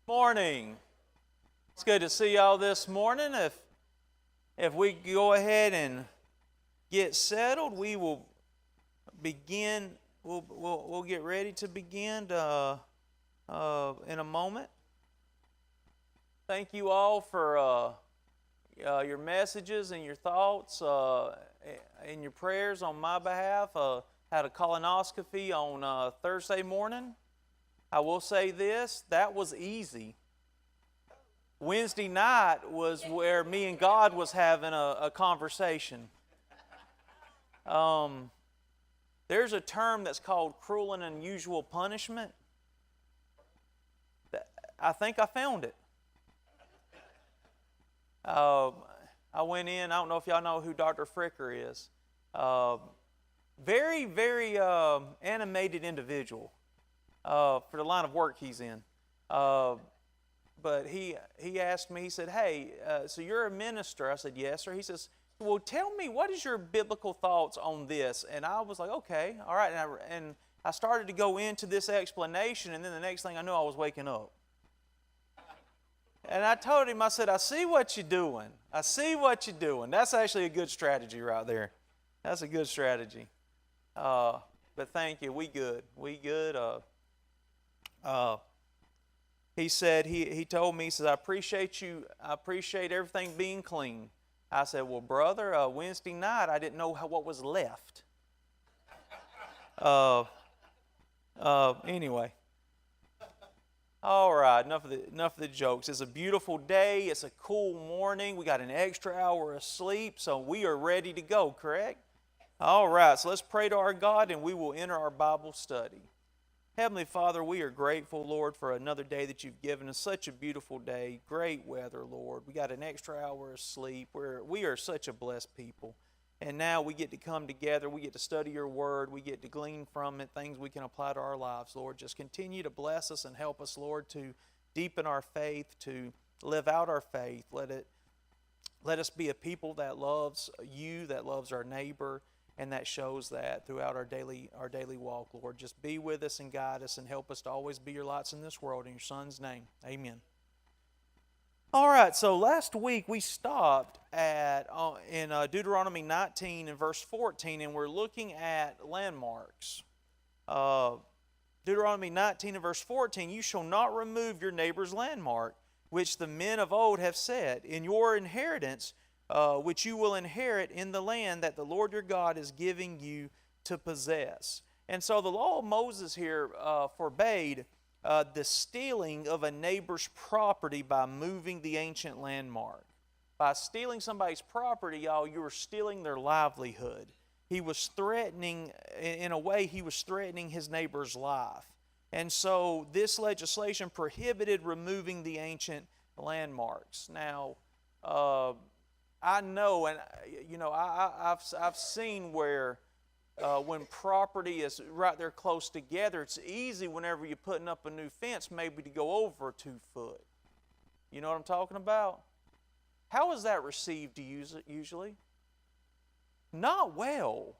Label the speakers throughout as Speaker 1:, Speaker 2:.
Speaker 1: Morning. It's good to see y'all this morning. If we go ahead and get settled, we will begin. We'll get ready to begin in a moment. Thank you all for your messages and your thoughts and your prayers on my behalf. Had a colonoscopy on Thursday morning. I will say this, that was easy. Wednesday night was where me and God was having a conversation. There's a term that's called cruel and unusual punishment. I think I found it. I went in, I don't know if y'all know who Dr. Fricker is. Very, very animated individual. For the line of work he's in. But he asked me, he said, hey, so you're a minister? I said, yes, sir. He says, well, tell me, what is your biblical thoughts on this? And I was like, okay, all right. And I started to go into this explanation, and then the next thing I knew, I was waking up. And I told him, I said, I see what you're doing. I see what you're doing. That's actually a good strategy right there. That's a good strategy. But thank you. We good. We good. He said, he told me, he says, I appreciate you, I appreciate everything being clean. I said, well, brother, Wednesday night, I didn't know what was left. Anyway. All right, enough of the jokes. It's a beautiful day. It's a cool morning. We got an extra hour of sleep, so we are ready to go, correct? All right, so let's pray to our God, and we will enter our Bible study. Heavenly Father, we are grateful, Lord, for another day that you've given us. Such a beautiful day, great weather, Lord. We got an extra hour of sleep. We are such a blessed people. And now we get to come together. We get to study your word. We get to glean from it things we can apply to our lives, Lord. Just continue to bless us and help us, Lord, to deepen our faith, to live out our faith. Let us be a people that loves you, that loves our neighbor, and that shows that throughout our daily walk, Lord. Just be with us and guide us and help us to always be your lights in this world. In your Son's name, amen. All right, so last week we stopped in Deuteronomy 19 and verse 14, and we're looking at landmarks. Deuteronomy 19 and verse 14, you shall not remove your neighbor's landmark, which the men of old have said, in your inheritance, which you will inherit in the land that the Lord your God is giving you to possess. And so the law of Moses here forbade the stealing of a neighbor's property by moving the ancient landmark. By stealing somebody's property, y'all, you were stealing their livelihood. He was threatening, in a way, he was threatening his neighbor's life. And so this legislation prohibited removing the ancient landmarks. Now, I know, and you know, I've seen where when property is right there close together, it's easy whenever you're putting up a new fence maybe to go over 2 foot. You know what I'm talking about? How is that received usually? Not well.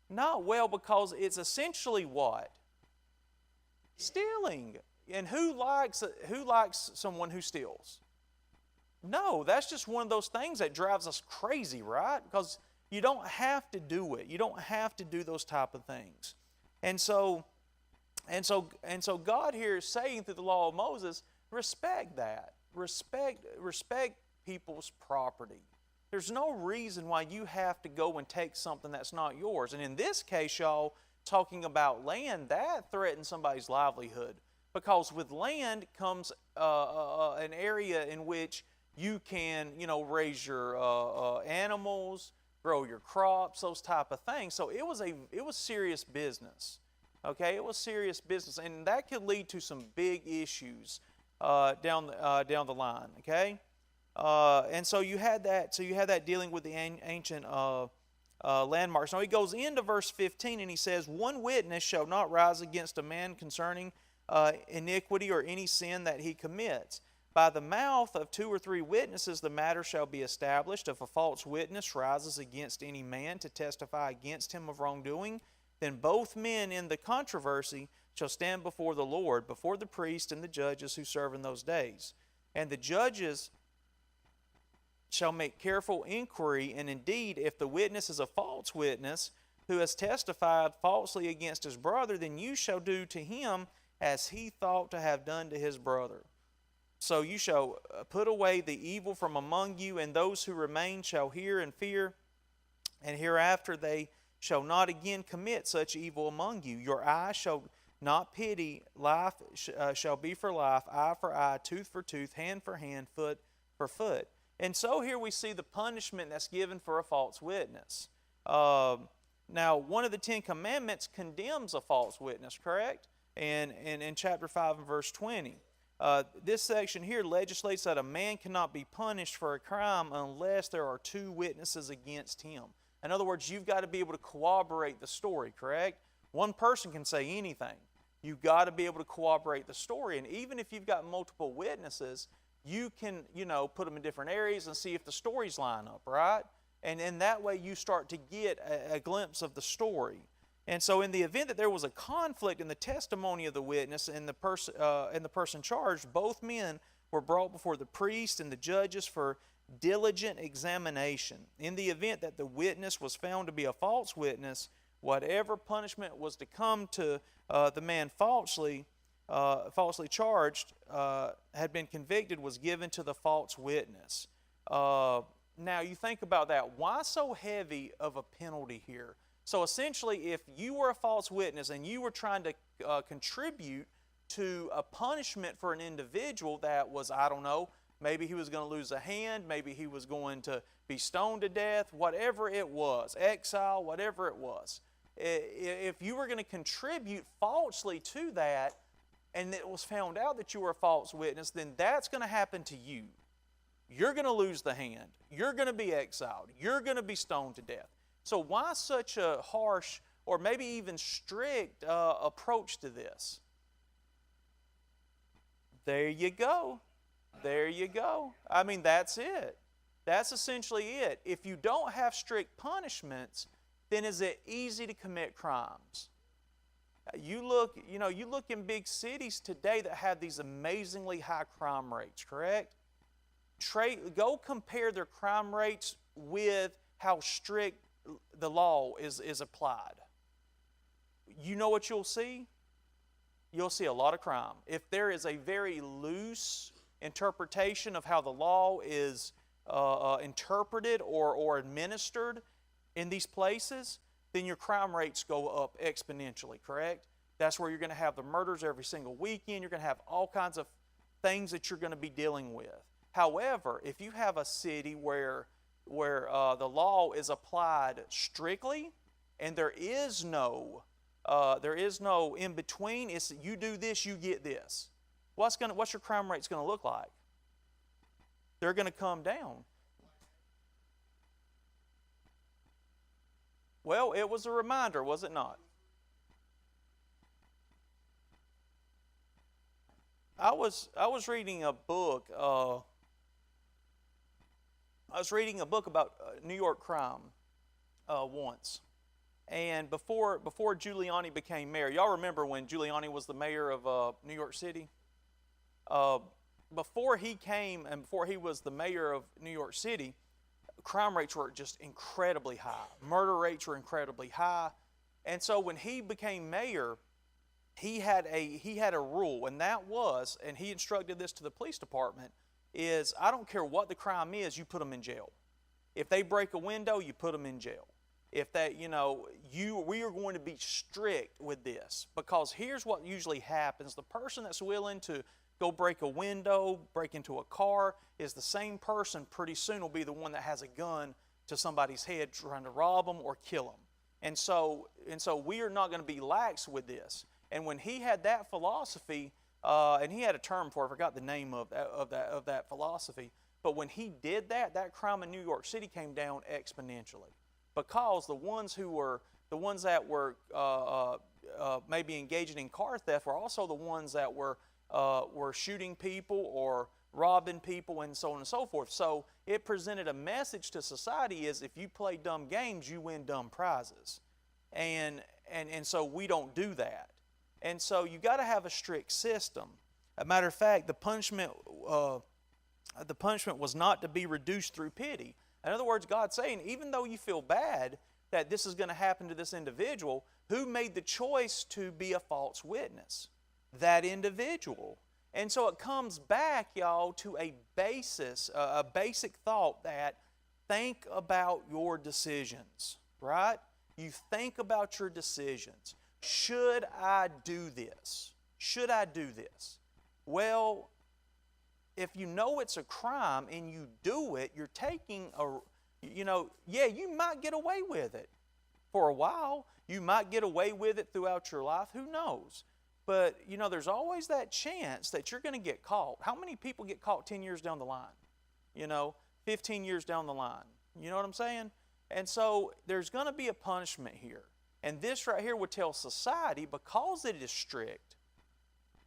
Speaker 1: Not well, because it's essentially what? Stealing. And who likes someone who steals? No, that's just one of those things that drives us crazy, right? Because you don't have to do it. You don't have to do those type of things. And so God here is saying through the law of Moses, respect that. Respect people's property. There's no reason why you have to go and take something that's not yours. And in this case, y'all, talking about land, that threatens somebody's livelihood. Because with land comes an area in which you can, raise your animals, grow your crops, those type of things. So it was serious business. Okay, it was serious business, and that could lead to some big issues down the line. Okay, and so you had that. So you had that dealing with the ancient landmarks. Now he goes into verse 15, and he says, "One witness shall not rise against a man concerning iniquity or any sin that he commits. By the mouth of 2 or 3 witnesses the matter shall be established. If a false witness rises against any man to testify against him of wrongdoing, then both men in the controversy shall stand before the Lord, before the priests and the judges who serve in those days. And the judges shall make careful inquiry, and indeed, if the witness is a false witness, who has testified falsely against his brother, then you shall do to him as he thought to have done to his brother. So you shall put away the evil from among you, and those who remain shall hear and fear, and hereafter they shall not again commit such evil among you. Your eye shall not pity, life shall be for life, eye for eye, tooth for tooth, hand for hand, foot for foot. And so here we see the punishment that's given for a false witness. Now, one of the 10 Commandments condemns a false witness, correct? And in chapter 5 and verse 20. This section here legislates that a man cannot be punished for a crime unless there are 2 witnesses against him. In other words, you've got to be able to corroborate the story, correct? One person can say anything. You've got to be able to corroborate the story. And even if you've got multiple witnesses, you can, put them in different areas and see if the stories line up, right? And in that way, you start to get a glimpse of the story. And so in the event that there was a conflict in the testimony of the witness and the person charged, both men were brought before the priest and the judges for diligent examination. In the event that the witness was found to be a false witness, whatever punishment was to come to the man falsely charged, had been convicted, was given to the false witness. Now you think about that. Why so heavy of a penalty here? So essentially, if you were a false witness and you were trying to contribute to a punishment for an individual that was, I don't know, maybe he was going to lose a hand, maybe he was going to be stoned to death, whatever it was, exile, whatever it was. If you were going to contribute falsely to that, and it was found out that you were a false witness, then that's going to happen to you. You're going to lose the hand. You're going to be exiled. You're going to be stoned to death. So why such a harsh or maybe even strict approach to this? There you go. There you go. I mean, that's it. That's essentially it. If you don't have strict punishments, then is it easy to commit crimes? You look in big cities today that have these amazingly high crime rates, correct? Go compare their crime rates with how strict the law is applied. You know what you'll see? You'll see a lot of crime. If there is a very loose interpretation of how the law is interpreted or administered in these places, then your crime rates go up exponentially, correct? That's where you're going to have the murders every single weekend. You're going to have all kinds of things that you're going to be dealing with. However, if you have a city where the law is applied strictly and there is no in between, it's you do this, you get this. What's your crime rates going to look like? They're going to come down. Well, it was a reminder, was it not? I was reading a book. I was reading a book about New York crime once, and before Giuliani became mayor, y'all remember when Giuliani was the mayor of New York City? Before he came and before he was the mayor of New York City, crime rates were just incredibly high. Murder rates were incredibly high. And so when he became mayor, he had a rule, and that was, and he instructed this to the police department, is I don't care what the crime is, you put them in jail. If they break a window, you put them in jail. If that, we are going to be strict with this, because here's what usually happens. The person that's willing to go break a window, break into a car, is the same person pretty soon will be the one that has a gun to somebody's head trying to rob them or kill them. And so we are not going to be lax with this. And when he had that philosophy, and he had a term for it, I forgot the name of that philosophy, but when he did that, that crime in New York City came down exponentially, because the ones that were maybe engaging in car theft were also the ones that were shooting people or robbing people and so on and so forth. So it presented a message to society is if you play dumb games, you win dumb prizes. And so we don't do that. And so you got to have a strict system. As a matter of fact, the punishment was not to be reduced through pity. In other words, God's saying, even though you feel bad that this is going to happen to this individual, who made the choice to be a false witness? That individual. And so it comes back, y'all, to a basic thought that think about your decisions, right? You think about your decisions. Should I do this? Should I do this? Well, if you know it's a crime and you do it, you're taking you might get away with it for a while. You might get away with it throughout your life. Who knows? But, there's always that chance that you're going to get caught. How many people get caught 10 years down the line? 15 years down the line. You know what I'm saying? And so there's going to be a punishment here. And this right here would tell society, because it is strict,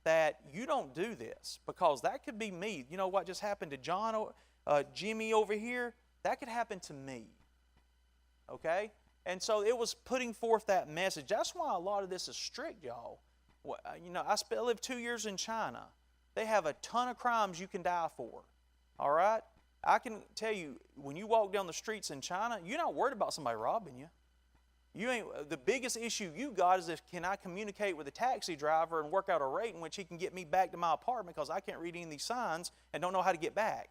Speaker 1: that you don't do this, because that could be me. You know what just happened to Jimmy over here? That could happen to me. Okay? And so it was putting forth that message. That's why a lot of this is strict, y'all. I lived 2 years in China. They have a ton of crimes you can die for. All right? I can tell you, when you walk down the streets in China, you're not worried about somebody robbing you. The biggest issue you got is, can I communicate with a taxi driver and work out a rate in which he can get me back to my apartment, because I can't read any of these signs and don't know how to get back.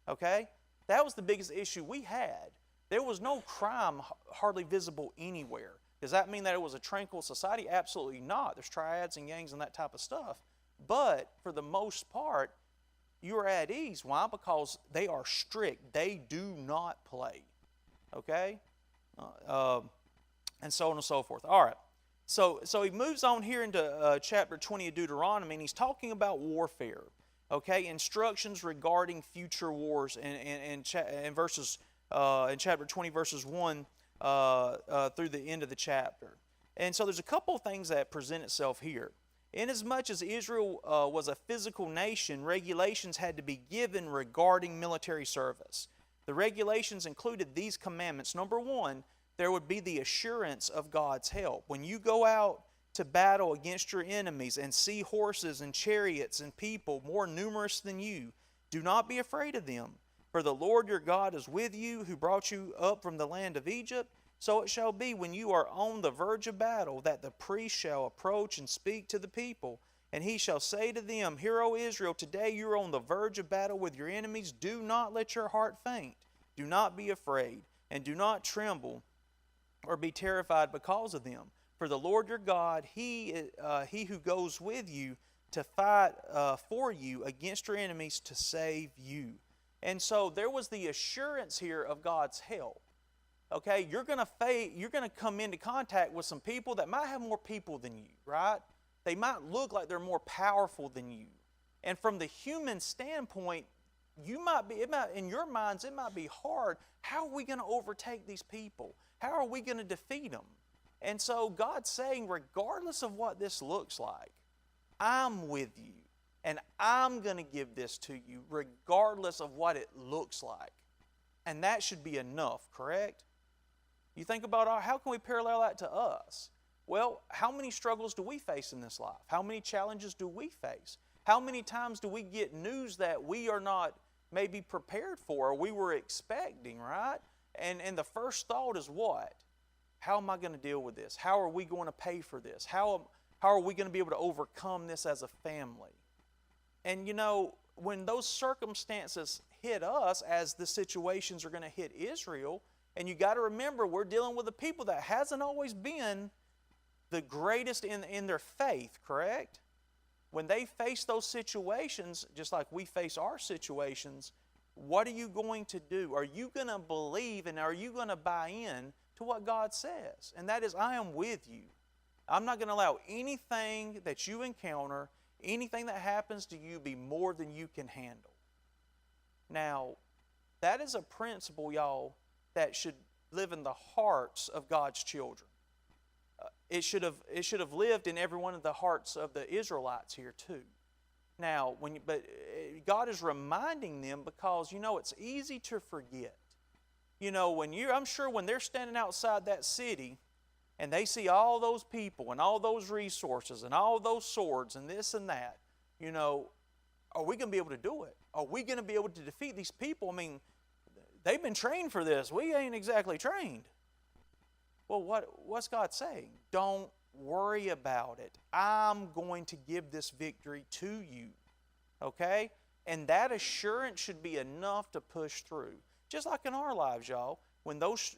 Speaker 1: Okay? That was the biggest issue we had. There was no crime hardly visible anywhere. Does that mean that it was a tranquil society? Absolutely not. There's triads and gangs and that type of stuff. But for the most part, you are at ease. Why? Because they are strict. They do not play. Okay? And so on and so forth. All right. So he moves on here into chapter 20 of Deuteronomy, and he's talking about warfare. Okay? Instructions regarding future wars in chapter 20, verses 1 through the end of the chapter. And so there's a couple of things that present itself here. Inasmuch as Israel was a physical nation, regulations had to be given regarding military service. The regulations included these commandments. Number one, there would be the assurance of God's help. When you go out to battle against your enemies and see horses and chariots and people more numerous than you, do not be afraid of them. For the Lord your God is with you, who brought you up from the land of Egypt. So it shall be, when you are on the verge of battle, that the priest shall approach and speak to the people. And he shall say to them, Hear, O Israel, today you are on the verge of battle with your enemies. Do not let your heart faint. Do not be afraid, and do not tremble or be terrified because of them. For the Lord your God, He who goes with you to fight for you against your enemies to save you. And so there was the assurance here of God's help. Okay, you're going to come into contact with some people that might have more people than you, right? They might look like they're more powerful than you. And from the human standpoint, in your minds, it might be hard. How are we going to overtake these people? How are we going to defeat them? And so God's saying, regardless of what this looks like, I'm with you. And I'm going to give this to you regardless of what it looks like. And that should be enough, correct? You think about how can we parallel that to us? Well, how many struggles do we face in this life? How many challenges do we face? How many times do we get news that we are not maybe prepared for or we were expecting, right? And the first thought is what? How am I going to deal with this? How are we going to pay for this? How are we going to be able to overcome this as a family? And when those circumstances hit us, as the situations are going to hit Israel, and you got to remember, we're dealing with a people that hasn't always been the greatest in their faith, correct? When they face those situations, just like we face our situations, what are you going to do? Are you going to believe and are you going to buy in to what God says? And that is, I am with you. I'm not going to allow anything that you encounter, anything that happens to you, be more than you can handle. Now, that is a principle, y'all, that should live in the hearts of God's children. It should have lived in every one of the hearts of the Israelites here too. Now, but God is reminding them, because it's easy to forget. I'm sure when they're standing outside that city, and they see all those people and all those resources and all those swords and this and that, are we going to be able to do it? Are we going to be able to defeat these people? I mean, they've been trained for this. We ain't exactly trained. Well, what's God saying? Don't worry about it. I'm going to give this victory to you. Okay? And that assurance should be enough to push through. Just like in our lives, y'all. When those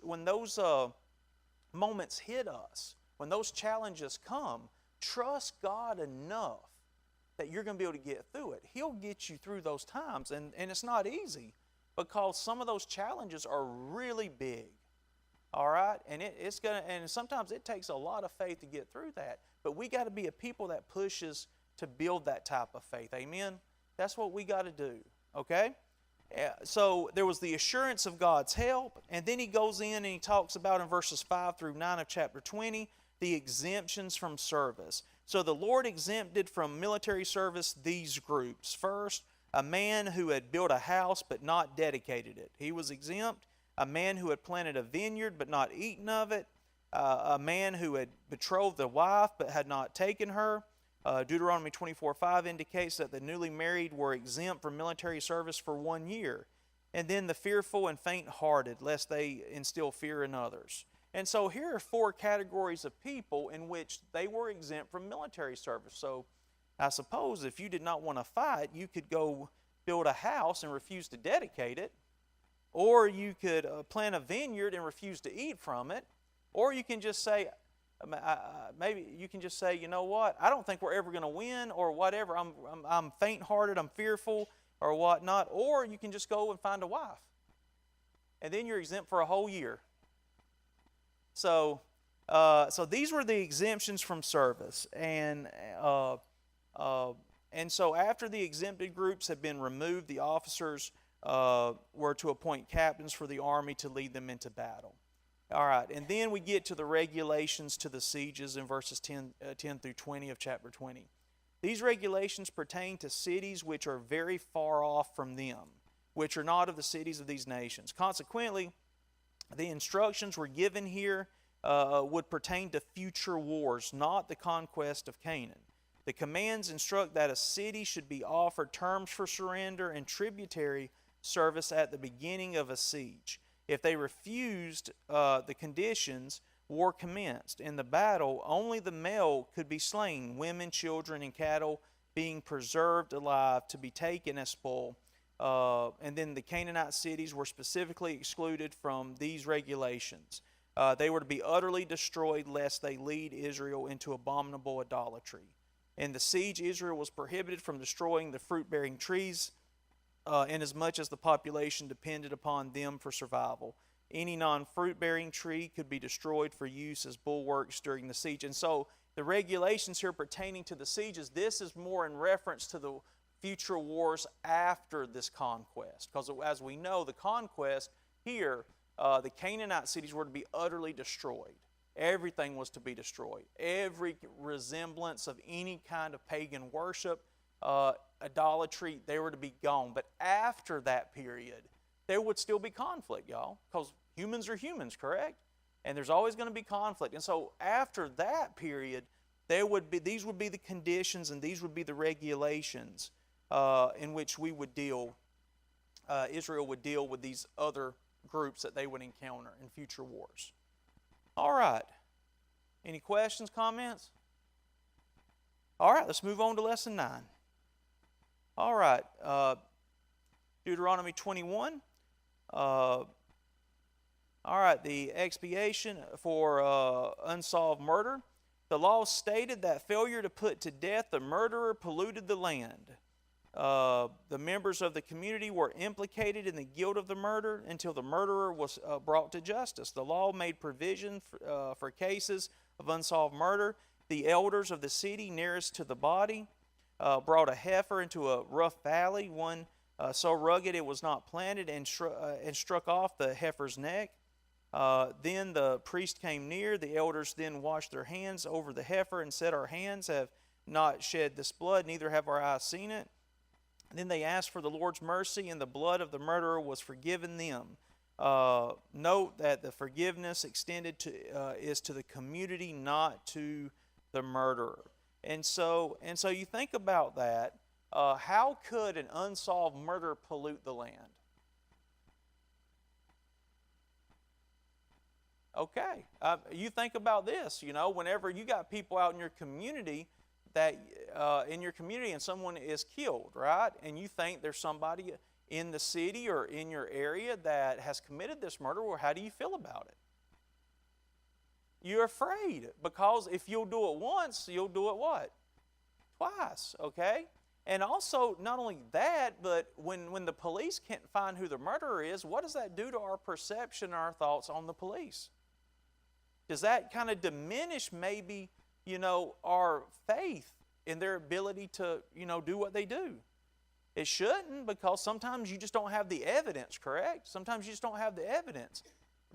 Speaker 1: moments hit us, when those challenges come, trust God enough that you're going to be able to get through it. He'll get you through those times. And it's not easy because some of those challenges are really big. All right? And and sometimes it takes a lot of faith to get through that. But we got to be a people that pushes to build that type of faith. Amen? That's what we got to do. Okay? So there was the assurance of God's help. And then he goes in and he talks about in verses 5 through 9 of chapter 20, the exemptions from service. So the Lord exempted from military service these groups. First, a man who had built a house but not dedicated it. He was exempt. A man who had planted a vineyard but not eaten of it. A man who had betrothed a wife but had not taken her. Deuteronomy 24:5 indicates that the newly married were exempt from military service for 1 year. And then the fearful and faint-hearted, lest they instill fear in others. And so here are 4 categories of people in which they were exempt from military service. So I suppose if you did not want to fight, you could go build a house and refuse to dedicate it. Or you could plant a vineyard and refuse to eat from it. Or you can just say, maybe you can just say, you know what, I don't think we're ever going to win, or whatever. I'm faint-hearted, I'm fearful, or whatnot. Or you can just go and find a wife. And then you're exempt for a whole year. So these were the exemptions from service. And so after the exempted groups had been removed, the officers were to appoint captains for the army to lead them into battle. All right, and then we get to the regulations to the sieges in verses 10 through 20 of chapter 20. These regulations pertain to cities which are very far off from them, which are not of the cities of these nations. Consequently, the instructions were given here would pertain to future wars, not the conquest of Canaan. The commands instruct that a city should be offered terms for surrender and tributary service at the beginning of a siege. If they refused the conditions, war commenced. In the battle, only the male could be slain, women, children, and cattle being preserved alive to be taken as spoil. And then the Canaanite cities were specifically excluded from these regulations. They were to be utterly destroyed lest they lead Israel into abominable idolatry. In the siege, Israel was prohibited from destroying the fruit-bearing trees, inasmuch as the population depended upon them for survival. Any non-fruit-bearing tree could be destroyed for use as bulwarks during the siege. And so the regulations here pertaining to the sieges, this is more in reference to the future wars after this conquest. Because as we know, the conquest here, the Canaanite cities were to be utterly destroyed. Everything was to be destroyed. Every resemblance of any kind of pagan worship, idolatry, they were to be gone. But after that period, there would still be conflict, y'all, because humans are humans, correct? And there's always going to be conflict. And so after that period, these would be the conditions and these would be the regulations in which we would deal, Israel would deal with these other groups that they would encounter in future wars. All right. Any questions, comments? All right, let's move on to lesson 9. All right, Deuteronomy 21. All right, the expiation for unsolved murder. The law stated that failure to put to death the murderer polluted the land. The members of the community were implicated in the guilt of the murder until the murderer was brought to justice. The law made provision for cases of unsolved murder. The elders of the city nearest to the body brought a heifer into a rough valley, one so rugged it was not planted, and struck off the heifer's neck. Then the priest came near. The elders then washed their hands over the heifer and said, "Our hands have not shed this blood, neither have our eyes seen it." Then they asked for the Lord's mercy, and the blood of the murderer was forgiven them. note that the forgiveness extended to is to the community, not to the murderer. And so you think about that. How could an unsolved murder pollute the land? Okay, you think about this. Whenever you got people out in your community and someone is killed, right? And you think there's somebody in the city or in your area that has committed this murder, well, how do you feel about it? You're afraid, because if you'll do it once, you'll do it what? Twice, okay? And also, not only that, but when the police can't find who the murderer is, what does that do to our perception and our thoughts on the police? Does that kind of diminish maybe, our faith in their ability to, do what they do? It shouldn't, because sometimes you just don't have the evidence, correct? Sometimes you just don't have the evidence.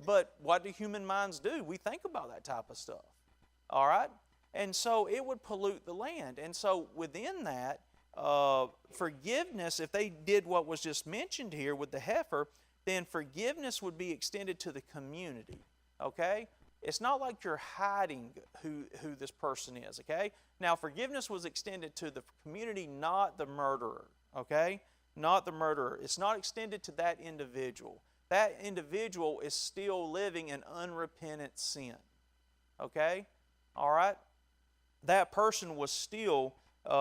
Speaker 1: But what do human minds do? We think about that type of stuff, all right? And so it would pollute the land. And so within that, forgiveness, if they did what was just mentioned here with the heifer, then forgiveness would be extended to the community, okay? It's not like you're hiding who this person is, okay? Now, forgiveness was extended to the community, not the murderer, okay? Not the murderer. It's not extended to that individual. That individual is still living in unrepentant sin, okay? All right? That person was still, what's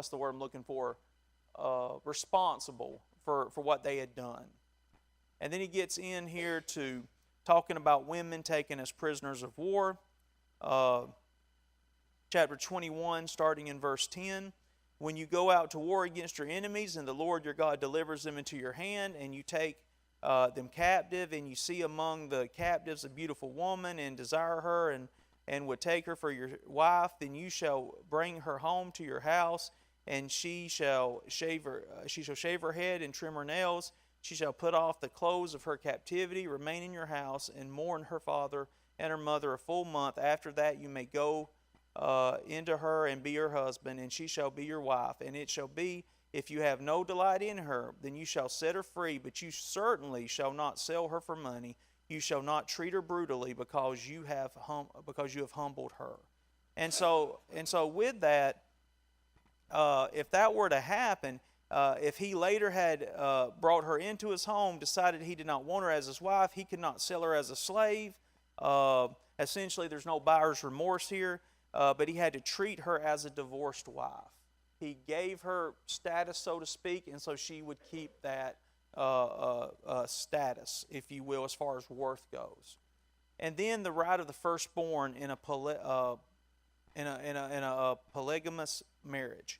Speaker 1: the word I'm looking for? Responsible for what they had done. And then he gets in here to talking about women taken as prisoners of war. Chapter 21, starting in verse 10. When you go out to war against your enemies, and the Lord your God delivers them into your hand, and you take them captive, and you see among the captives a beautiful woman, and desire her, and would take her for your wife, then you shall bring her home to your house, and she shall shave her head and trim her nails. She shall put off the clothes of her captivity, remain in your house, and mourn her father and her mother a full month. After that you may go into her and be her husband, and she shall be your wife. And it shall be, if you have no delight in her, then you shall set her free, but you certainly shall not sell her for money. You shall not treat her brutally, because you have humbled her. And so with that, if that were to happen, if he later had brought her into his home, decided he did not want her as his wife, he could not sell her as a slave. Essentially, there's no buyer's remorse here, but he had to treat her as a divorced wife. He gave her status, so to speak, and so she would keep that status, if you will, as far as worth goes. And then the right of the firstborn in a polygamous marriage.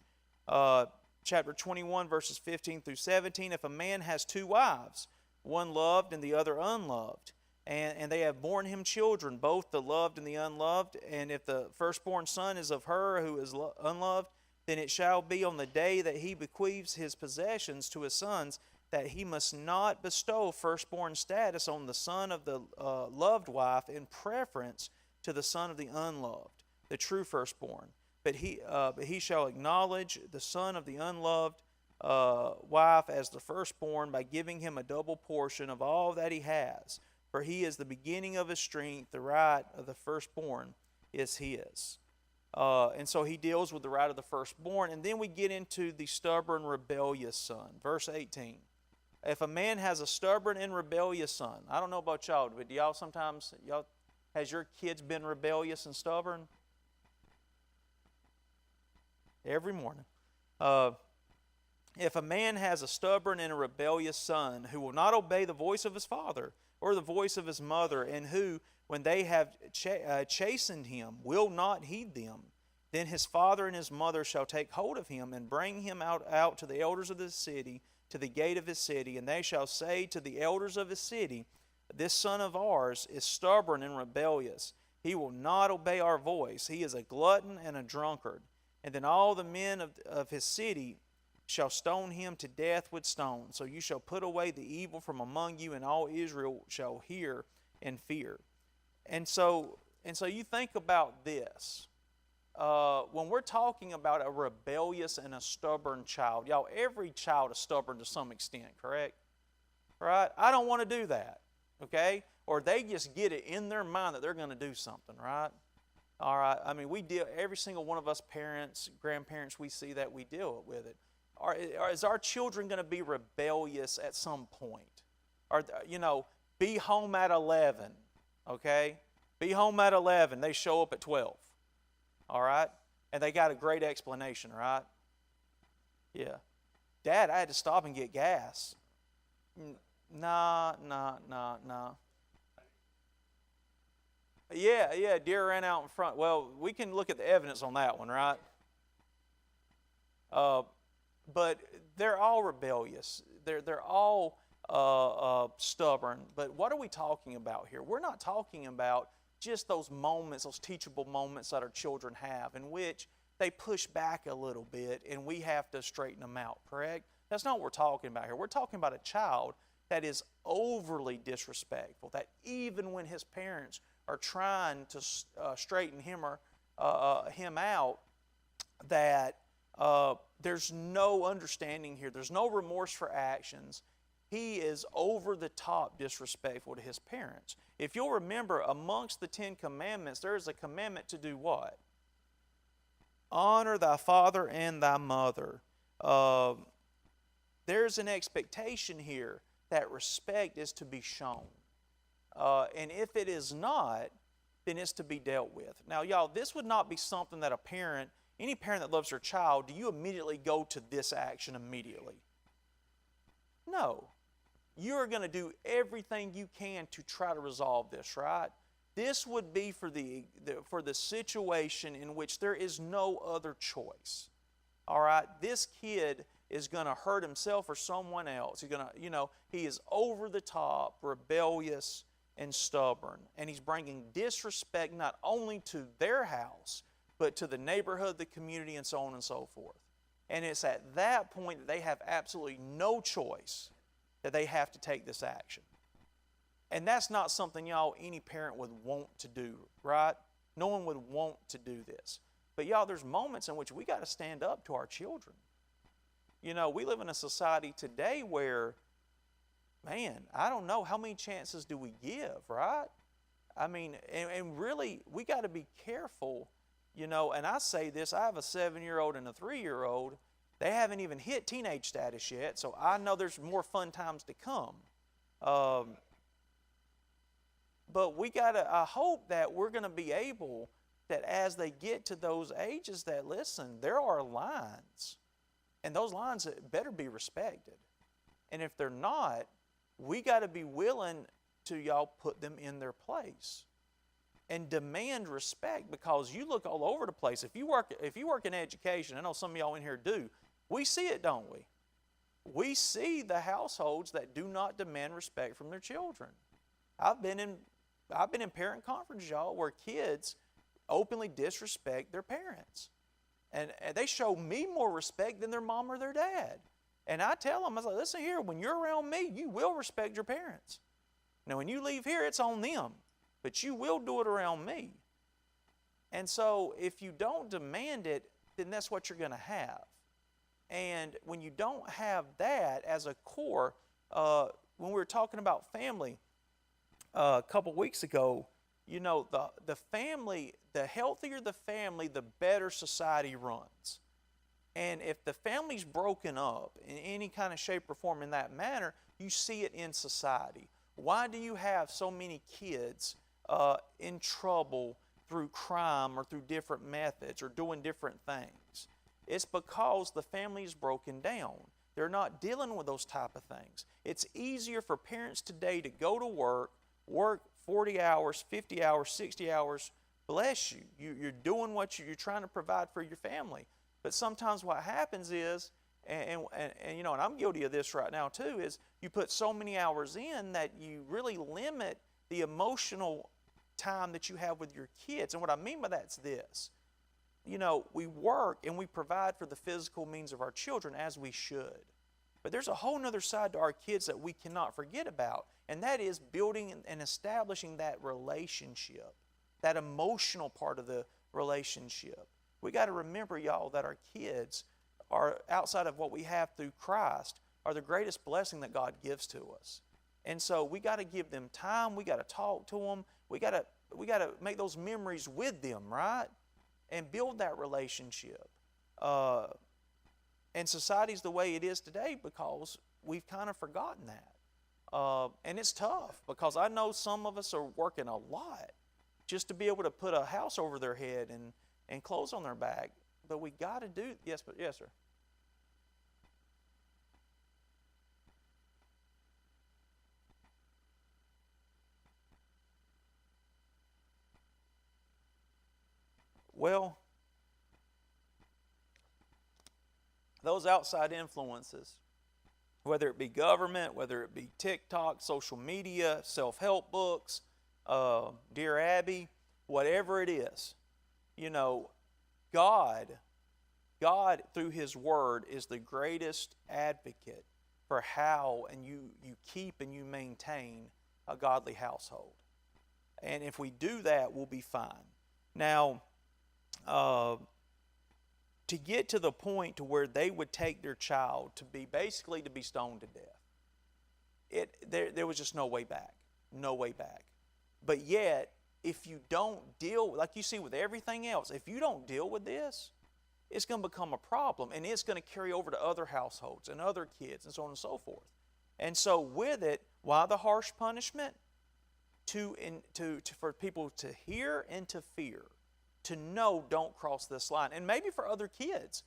Speaker 1: Chapter 21, verses 15 through 17. If a man has two wives, one loved and the other unloved, and they have borne him children, both the loved and the unloved, and if the firstborn son is of her who is unloved, then it shall be on the day that he bequeaths his possessions to his sons, that he must not bestow firstborn status on the son of the loved wife in preference to the son of the unloved, the true firstborn. But he shall acknowledge the son of the unloved wife as the firstborn by giving him a double portion of all that he has. For he is the beginning of his strength, the right of the firstborn is his. And so he deals with the right of the firstborn. And then we get into the stubborn, rebellious son. Verse 18. If a man has a stubborn and rebellious son, I don't know about y'all, but do y'all sometimes, has your kids been rebellious and stubborn? Every morning. If a man has a stubborn and a rebellious son who will not obey the voice of his father or the voice of his mother, and who, when they have chastened him, will not heed them, then his father and his mother shall take hold of him and bring him out to the elders of the city, to the gate of his city, and they shall say to the elders of his city, this son of ours is stubborn and rebellious. He will not obey our voice. He is a glutton and a drunkard. And then all the men of his city shall stone him to death with stones. So you shall put away the evil from among you, and all Israel shall hear and fear. And so you think about this. when we're talking about a rebellious and a stubborn child, y'all, every child is stubborn to some extent, correct? Right? I don't want to do that, okay? Or they just get it in their mind that they're going to do something, right? All right, I mean, every single one of us parents, grandparents, we see that, we deal with it. Is our children going to be rebellious at some point? Or, be home at 11, okay? Be home at 11, they show up at 12, all right? And they got a great explanation, right? Yeah. Dad, I had to stop and get gas. Nah. Yeah, deer ran out in front. Well, we can look at the evidence on that one, right? But they're all rebellious. They're all stubborn. But what are we talking about here? We're not talking about just those moments, those teachable moments that our children have in which they push back a little bit and we have to straighten them out, correct? That's not what we're talking about here. We're talking about a child that is overly disrespectful, that even when his parents are trying to straighten him out, that there's no understanding here. There's no remorse for actions. He is over the top disrespectful to his parents. If you'll remember, amongst the 10 commandments, there is a commandment to do what? Honor thy father and thy mother. There's an expectation here that respect is to be shown. And if it is not, then it's to be dealt with. Now, y'all, this would not be something that any parent that loves their child, do you immediately go to this action immediately? No. You're going to do everything you can to try to resolve this, right? This would be for the situation in which there is no other choice. All right? This kid is going to hurt himself or someone else. He's going to, he is over the top, rebellious, and stubborn. And he's bringing disrespect not only to their house, but to the neighborhood, the community, and so on and so forth. And it's at that point that they have absolutely no choice that they have to take this action. And that's not something, y'all, any parent would want to do, right? No one would want to do this. But, y'all, there's moments in which we got to stand up to our children. We live in a society today where, man, I don't know, how many chances do we give, right? I mean, and really, we got to be careful, and I say this, I have a 7-year-old and a 3-year-old. They haven't even hit teenage status yet, so I know there's more fun times to come. But I hope that we're going to be able, that as they get to those ages, that, listen, there are lines, and those lines better be respected. And if they're not, we got to be willing to, y'all, put them in their place and demand respect, because you look all over the place. If you work in education, I know some of y'all in here do, we see it, don't we? We see the households that do not demand respect from their children. I've been in parent conferences, y'all, where kids openly disrespect their parents. And they show me more respect than their mom or their dad. And I tell them, I was like, listen here, when you're around me, you will respect your parents. Now, when you leave here, it's on them. But you will do it around me. And so if you don't demand it, then that's what you're going to have. And when you don't have that as a core, when we were talking about family a couple weeks ago, the family, the healthier the family, the better society runs. And if the family's broken up in any kind of shape or form in that manner, you see it in society. Why do you have so many kids in trouble through crime or through different methods or doing different things? It's because the family is broken down. They're not dealing with those type of things. It's easier for parents today to go to work 40 hours, 50 hours, 60 hours. Bless you. You're doing what you're trying to provide for your family. But sometimes what happens is, and I'm guilty of this right now too, is you put so many hours in that you really limit the emotional time that you have with your kids. And what I mean by that is this. We work and we provide for the physical means of our children, as we should. But there's a whole other side to our kids that we cannot forget about, and that is building and establishing that relationship, that emotional part of the relationship. We got to remember, y'all, that our kids are, outside of what we have through Christ, are the greatest blessing that God gives to us. And so we got to give them time. We got to talk to them. We got to make those memories with them, right? And build that relationship. And society's the way it is today because we've kind of forgotten that. And it's tough because I know some of us are working a lot just to be able to put a house over their head and clothes on their back. But we got to do, yes, sir. Well, those outside influences, whether it be government, whether it be TikTok, social media, self-help books, Dear Abby, whatever it is, you know, God through His Word is the greatest advocate for how and you keep and you maintain a godly household. And if we do that, we'll be fine. Now, to get to the point to where they would take their child to be stoned to death, there was just no way back. No way back. But yet, if you don't deal, like you see with everything else, if you don't deal with this, it's going to become a problem, and it's going to carry over to other households and other kids and so on and so forth. And so with it, why the harsh punishment? For people to hear and to fear, to know don't cross this line. And maybe for other kids,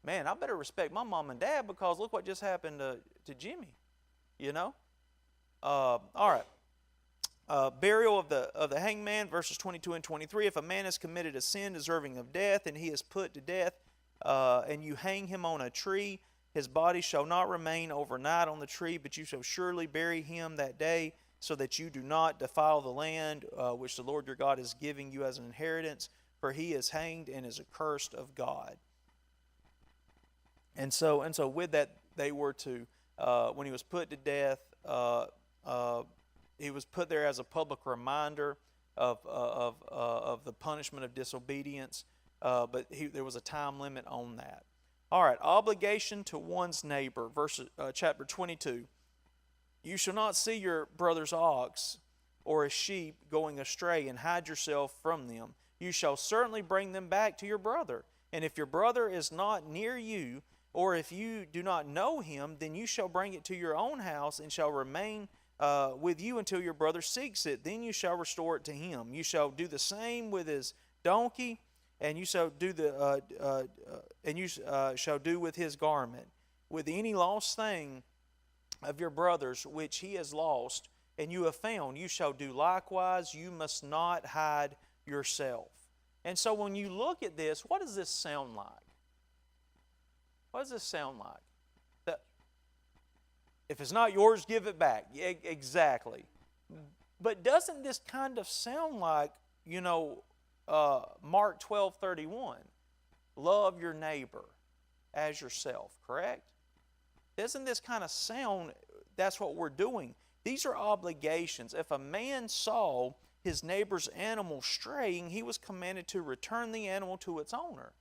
Speaker 1: man, I better respect my mom and dad because look what just happened to Jimmy, you know? All right. Burial of the hangman, verses 22 and 23. If a man has committed a sin deserving of death, and he is put to death, and you hang him on a tree, his body shall not remain overnight on the tree, but you shall surely bury him that day, so that you do not defile the land which the Lord your God is giving you as an inheritance, for he is hanged and is accursed of God. And so with that, they were to, when he was put to death, he was put there as a public reminder of the punishment of disobedience, but there was a time limit on that. All right, obligation to one's neighbor, chapter 22. You shall not see your brother's ox or a sheep going astray and hide yourself from them. You shall certainly bring them back to your brother. And if your brother is not near you, or if you do not know him, then you shall bring it to your own house and shall remain with you until your brother seeks it. Then you shall restore it to him. You shall do the same with his donkey, and you shall do shall do with his garment. With any lost thing of your brother's which he has lost, and you have found, you shall do likewise. You must not hide yourself. And so when you look at this, what does this sound like? What does this sound like? That if it's not yours, give it back. Yeah, exactly. But doesn't this kind of sound like, Mark 12:31? Love your neighbor as yourself, correct? Doesn't this kind of sound, that's what we're doing? These are obligations. If a man saw his neighbor's animal straying, he was commanded to return the animal to its owner.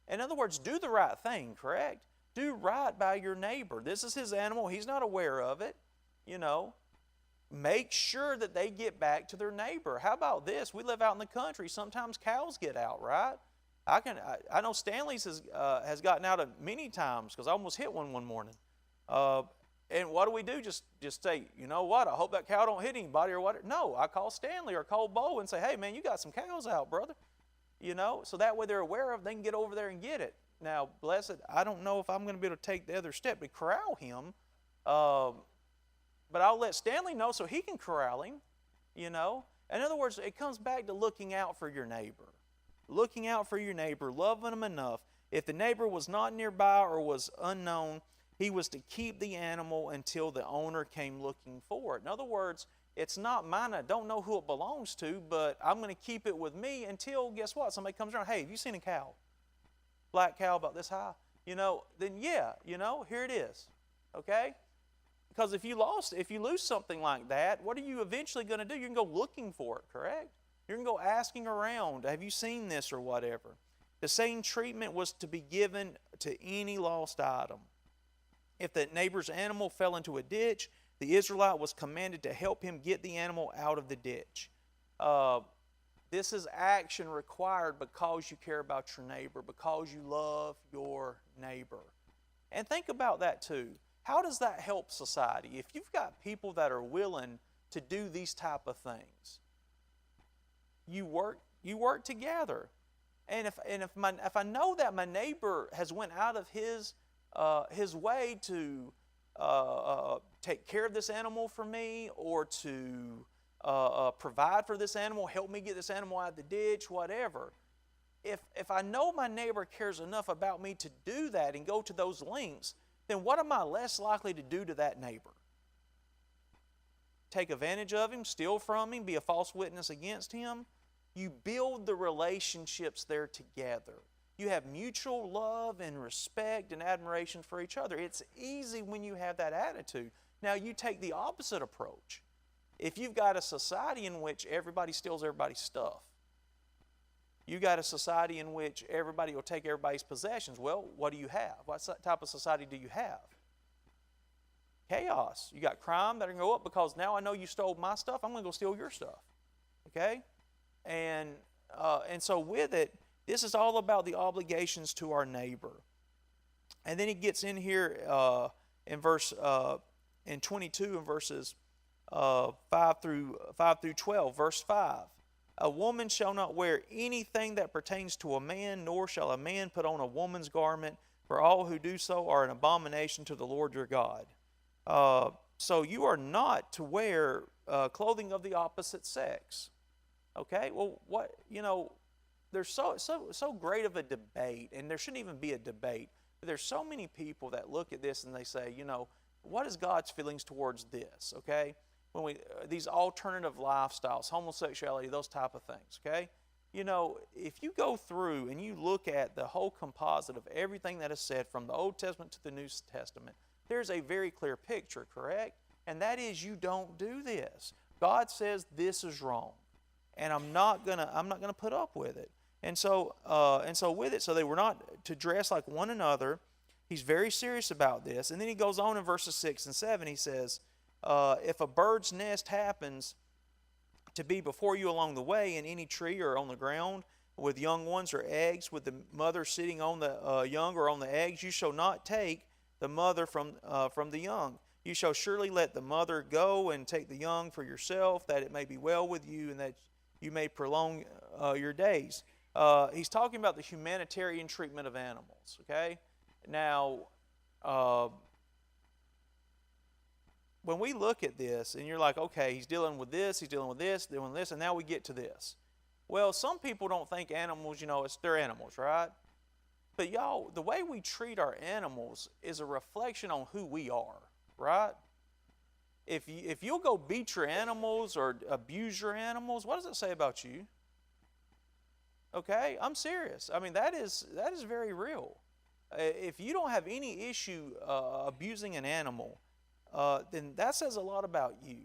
Speaker 1: In other words, do the right thing, correct? Do right by your neighbor. This is his animal. He's not aware of it. Make sure that they get back to their neighbor. How about this? We live out in the country. Sometimes cows get out, right? I know Stanley's has gotten out many times because I almost hit one morning. And what do? Just say, you know what, I hope that cow don't hit anybody or what. No, I call Stanley or call Bo and say, hey, man, you got some cows out, brother. So that way they're aware of, they can get over there and get it. Now, blessed, I don't know if I'm going to be able to take the other step to corral him, but I'll let Stanley know so he can corral him, In other words, it comes back to looking out for your neighbor. Looking out for your neighbor, loving them enough. If the neighbor was not nearby or was unknown, he was to keep the animal until the owner came looking for it. In other words, it's not mine. I don't know who it belongs to, but I'm going to keep it with me until, guess what? Somebody comes around, hey, have you seen a cow? Black cow about this high? Then yeah, here it is. Okay? Because if you lose something like that, what are you eventually going to do? You're going to go looking for it, correct? You're going to go asking around, have you seen this or whatever? The same treatment was to be given to any lost item. If the neighbor's animal fell into a ditch, the Israelite was commanded to help him get the animal out of the ditch. This is action required because you care about your neighbor, because you love your neighbor. And think about that too. How does that help society? If you've got people that are willing to do these type of things, you work together. And if I know that my neighbor has went out of his way to take care of this animal for me, or to provide for this animal, help me get this animal out of the ditch, whatever. If I know my neighbor cares enough about me to do that and go to those lengths, then what am I less likely to do to that neighbor? Take advantage of him, steal from him, be a false witness against him? You build the relationships there together. You have mutual love and respect and admiration for each other. It's easy when you have that attitude. Now you take the opposite approach. If you've got a society in which everybody steals everybody's stuff, you got a society in which everybody will take everybody's possessions, well, what do you have? What type of society do you have? Chaos. You got crime that can go up because now I know you stole my stuff, I'm going to go steal your stuff. Okay? And so with it, this is all about the obligations to our neighbor. And then he gets in here in 22 in verses 5 through 12, verse 5. A woman shall not wear anything that pertains to a man, nor shall a man put on a woman's garment, for all who do so are an abomination to the Lord your God. So you are not to wear clothing of the opposite sex. Okay? Well, there's so great of a debate, and there shouldn't even be a debate. But there's so many people that look at this and they say, what is God's feelings towards this? Okay? These alternative lifestyles, homosexuality, those type of things, okay? If you go through and you look at the whole composite of everything that is said from the Old Testament to the New Testament, there's a very clear picture, correct? And that is, you don't do this. God says this is wrong, and I'm not gonna put up with it. And so with it, so they were not to dress like one another. He's very serious about this. And then he goes on in verses 6 and 7. He says, if a bird's nest happens to be before you along the way in any tree or on the ground with young ones or eggs, with the mother sitting on the young or on the eggs, you shall not take the mother from the young. You shall surely let the mother go and take the young for yourself, that it may be well with you and that you may prolong your days. He's talking about the humanitarian treatment of animals, okay? Now, when we look at this and you're like, okay, he's dealing with this, dealing with this, and now we get to this. Well, some people don't think animals, they're animals, right? But y'all, the way we treat our animals is a reflection on who we are, right? If you'll go beat your animals or abuse your animals, what does it say about you? Okay, I'm serious. I mean, that is very real. If you don't have any issue abusing an animal, then that says a lot about you.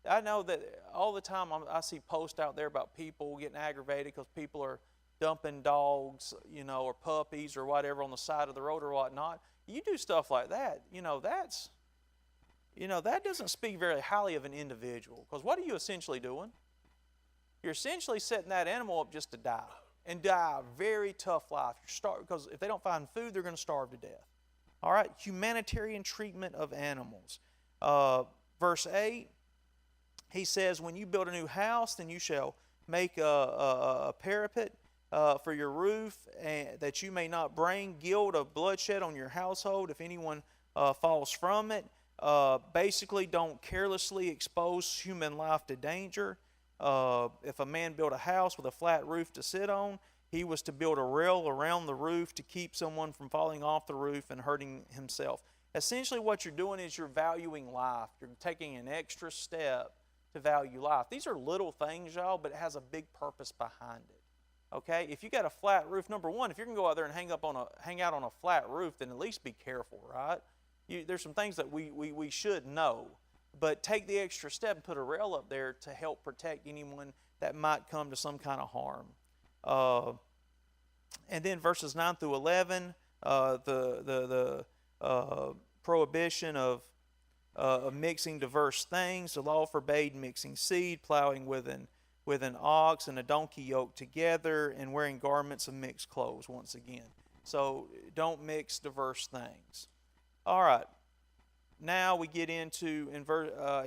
Speaker 1: I know that all the time I see posts out there about people getting aggravated because people are dumping dogs, or puppies or whatever on the side of the road or whatnot. You do stuff like that, that doesn't speak very highly of an individual. Because what are you essentially doing? You're essentially setting that animal up just to die, and die a very tough life. Because if they don't find food, they're going to starve to death. All right, humanitarian treatment of animals. Verse 8, he says, when you build a new house, then you shall make a parapet for your roof, that you may not bring guilt of bloodshed on your household if anyone falls from it. Basically, don't carelessly expose human life to danger. If a man built a house with a flat roof to sit on, he was to build a rail around the roof to keep someone from falling off the roof and hurting himself. Essentially, what you're doing is you're valuing life. You're taking an extra step to value life. These are little things, y'all, but it has a big purpose behind it. Okay? If you got a flat roof, number one, if you're going to go out there and hang out on a flat roof, then at least be careful, right? There's some things that we should know. But take the extra step and put a rail up there to help protect anyone that might come to some kind of harm. And then verses 9 through 11, the prohibition of mixing diverse things. The law forbade mixing seed, plowing with an ox and a donkey yoke together, and wearing garments of mixed clothes once again. So don't mix diverse things. All right. Now we get into, in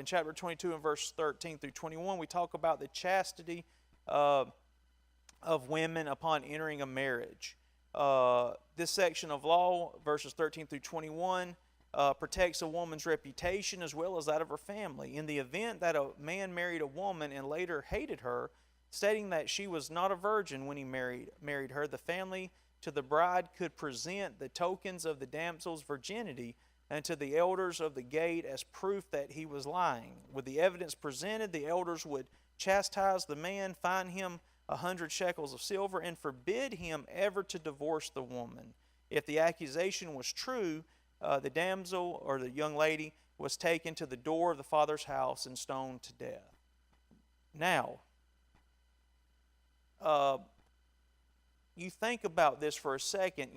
Speaker 1: chapter 22 and verse 13 through 21, we talk about the chastity of women upon entering a marriage. This section of law, verses 13 through 21, protects a woman's reputation as well as that of her family. In the event that a man married a woman and later hated her, stating that she was not a virgin when he married her, the family to the bride could present the tokens of the damsel's virginity and to the elders of the gate as proof that he was lying. With the evidence presented, the elders would chastise the man, fine him 100 shekels of silver, and forbid him ever to divorce the woman. If the accusation was true, the damsel or the young lady was taken to the door of the father's house and stoned to death. Now, you think about this for a second.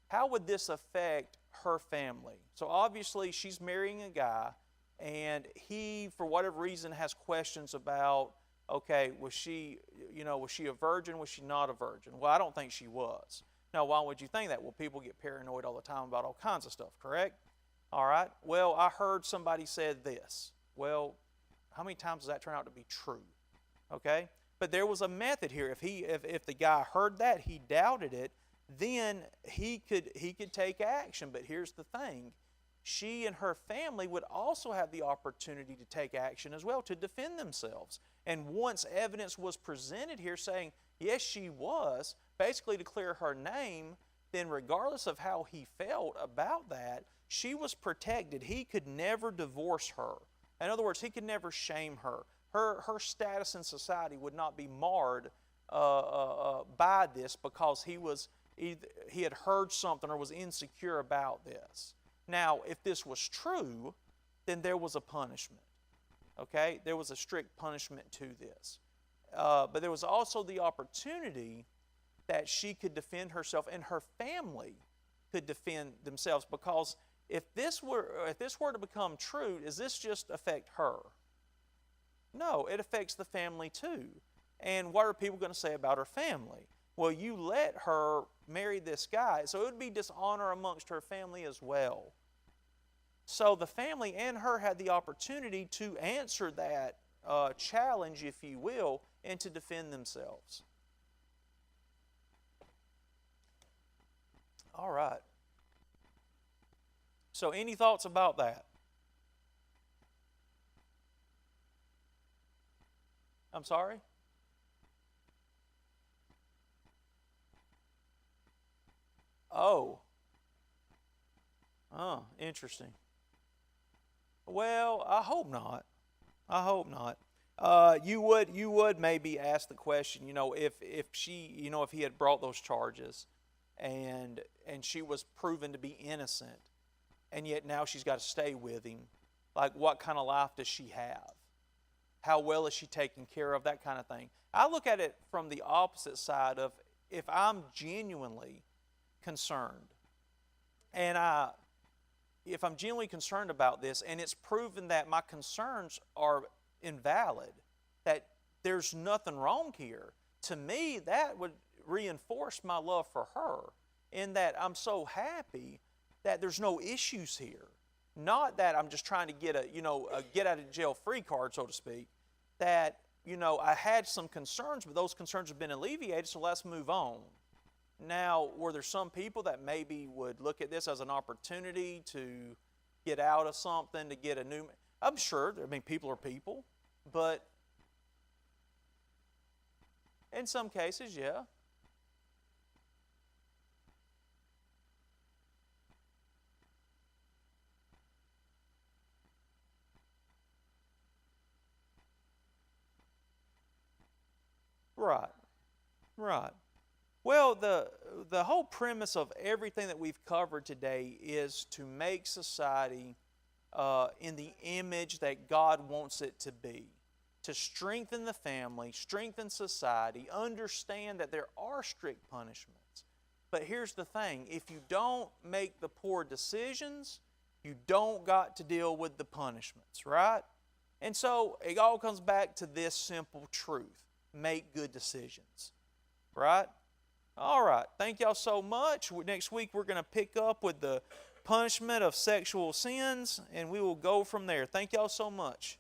Speaker 1: How would this affect her family? So obviously she's marrying a guy, and he, for whatever reason, has questions about, okay, was she a virgin? Was she not a virgin? Well, I don't think she was. Now, why would you think that? Well, people get paranoid all the time about all kinds of stuff, correct? All right. Well, I heard somebody said this. Well, how many times does that turn out to be true? Okay? But there was a method here. If the guy heard that, he doubted it, then he could take action. But here's the thing. She and her family would also have the opportunity to take action as well, to defend themselves. And once evidence was presented here saying, yes, she was, basically to clear her name, then regardless of how he felt about that, she was protected. He could never divorce her. In other words, he could never shame her. Her status in society would not be marred by this because he had heard something or was insecure about this. Now, if this was true, then there was a punishment. Okay? There was a strict punishment to this. But there was also the opportunity that she could defend herself and her family could defend themselves, because if this were to become true, does this just affect her? No, it affects the family too. And what are people going to say about her family? Well, you let her marry this guy, so it would be dishonor amongst her family as well. So the family and her had the opportunity to answer that challenge, if you will, and to defend themselves. All right. So any thoughts about that? I'm sorry? Oh, interesting. Well, I hope not. I hope not. You would maybe ask the question, if she, if he had brought those charges, and she was proven to be innocent, and yet now she's got to stay with him. Like, what kind of life does she have? How well is she taken care of? That kind of thing. I look at it from the opposite side of, if I'm genuinely concerned, and if I'm genuinely concerned about this, and it's proven that my concerns are invalid, that there's nothing wrong here, to me that would reinforce my love for her, in that I'm so happy that there's no issues here. Not that I'm just trying to get a get out of jail free card, so to speak. That, I had some concerns, but those concerns have been alleviated, so let's move on. Now, were there some people that maybe would look at this as an opportunity to get out of something, to get a new... I'm sure, people are people, but in some cases, yeah. Right, right. Well, the whole premise of everything that we've covered today is to make society in the image that God wants it to be. to strengthen the family, strengthen society, understand that there are strict punishments. But here's the thing, if you don't make the poor decisions, you don't got to deal with the punishments, right? And so it all comes back to this simple truth. Make good decisions, right? All right, thank y'all so much. Next week we're going to pick up with the punishment of sexual sins, and we will go from there. Thank y'all so much.